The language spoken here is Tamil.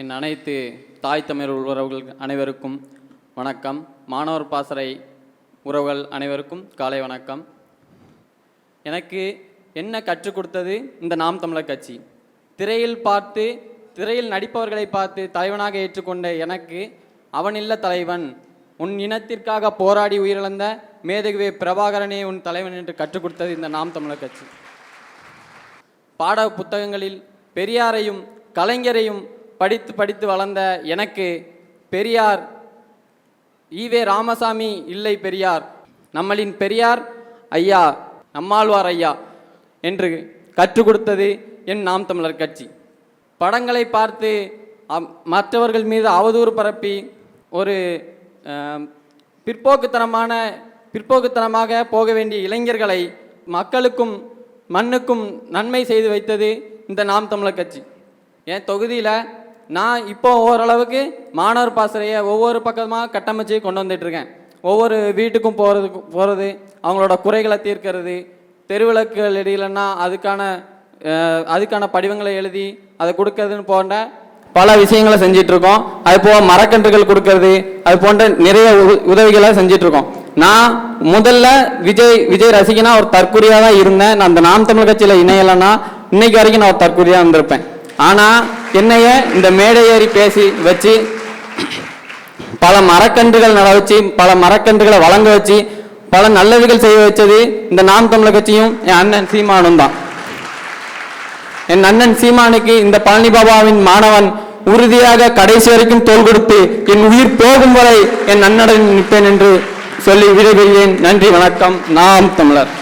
என் அனைத்து தாய் தமிழ் உறவுகள் அனைவருக்கும் வணக்கம். மாணவர் பாசறை உறவுகள் அனைவருக்கும் காலை வணக்கம். எனக்கு என்ன கற்றுக் கொடுத்தது இந்த நாம் தமிழர் கட்சி. திரையில் நடிப்பவர்களை பார்த்து தலைவனாக ஏற்றுக்கொண்ட எனக்கு அவனில்ல தலைவன், உன் இனத்திற்காக போராடி உயிரிழந்த மேதகுவே பிரபாகரனே உன் தலைவன் என்று கற்றுக் கொடுத்தது இந்த நாம் தமிழர் கட்சி. பாட புத்தகங்களில் பெரியாரையும் கலைஞரையும் படித்து வளர்ந்த எனக்கு பெரியார் ஈவே ராமசாமி இல்லை பெரியார், நம்மளின் பெரியார் ஐயா நம்மாழ்வார் ஐயா என்று கற்றுக் கொடுத்தது என் நாம் தமிழர் கட்சி. படங்களை பார்த்து மற்றவர்கள் மீது அவதூறு பரப்பி ஒரு பிற்போக்குத்தனமாக போக வேண்டிய இளைஞர்களை மக்களுக்கும் மண்ணுக்கும் நன்மை செய்து வைத்தது இந்த நாம் தமிழர் கட்சி. என் தொகுதியில் நான் இப்போ ஓரளவுக்கு மாணவர் பாசறையை ஒவ்வொரு பக்கமாக கட்டமைச்சு கொண்டு வந்துட்டுருக்கேன். ஒவ்வொரு வீட்டுக்கும் போகிறது, அவங்களோட குறைகளை தீர்க்கிறது, தெருவிளக்குகள் எழுதலைன்னா அதுக்கான படிவங்களை எழுதி அதை கொடுக்கறதுன்னு போன்ற பல விஷயங்களை செஞ்சிட்ருக்கோம். அது போக மரக்கன்றுகள் கொடுக்கறது, அது போன்ற நிறைய உதவிகளை செஞ்சிட்ருக்கோம். நான் முதல்ல விஜய் ரசிகனா ஒரு தற்கொலையாக தான் இருந்தேன். நான் அந்த நாம் தமிழ் கட்சியில் இணையலைன்னா இன்னைக்கு வரைக்கும் நான் ஒரு தற்கொலையாக இருந்திருப்பேன். ஆனால் என்னைய இந்த மேடை ஏறி பேசி வச்சு பல மரக்கன்றுகள் நட வச்சு, பல மரக்கன்றுகளை வழங்க வச்சு, பல நல்லதுகள் செய்ய வச்சது இந்த நாம் தமிழர் கட்சியும் என் அண்ணன் சீமானும் தான். என் அண்ணன் சீமானுக்கு இந்த பழனி பாபாவின் மாணவன் உறுதியாக கடைசி வரைக்கும் தோள் கொடுத்து என் உயிர் போகும் வரை என் அண்ணனுடன் நிற்பேன் என்று சொல்லி விடைபெறுகிறேன். நன்றி, வணக்கம். நாம் தமிழர்.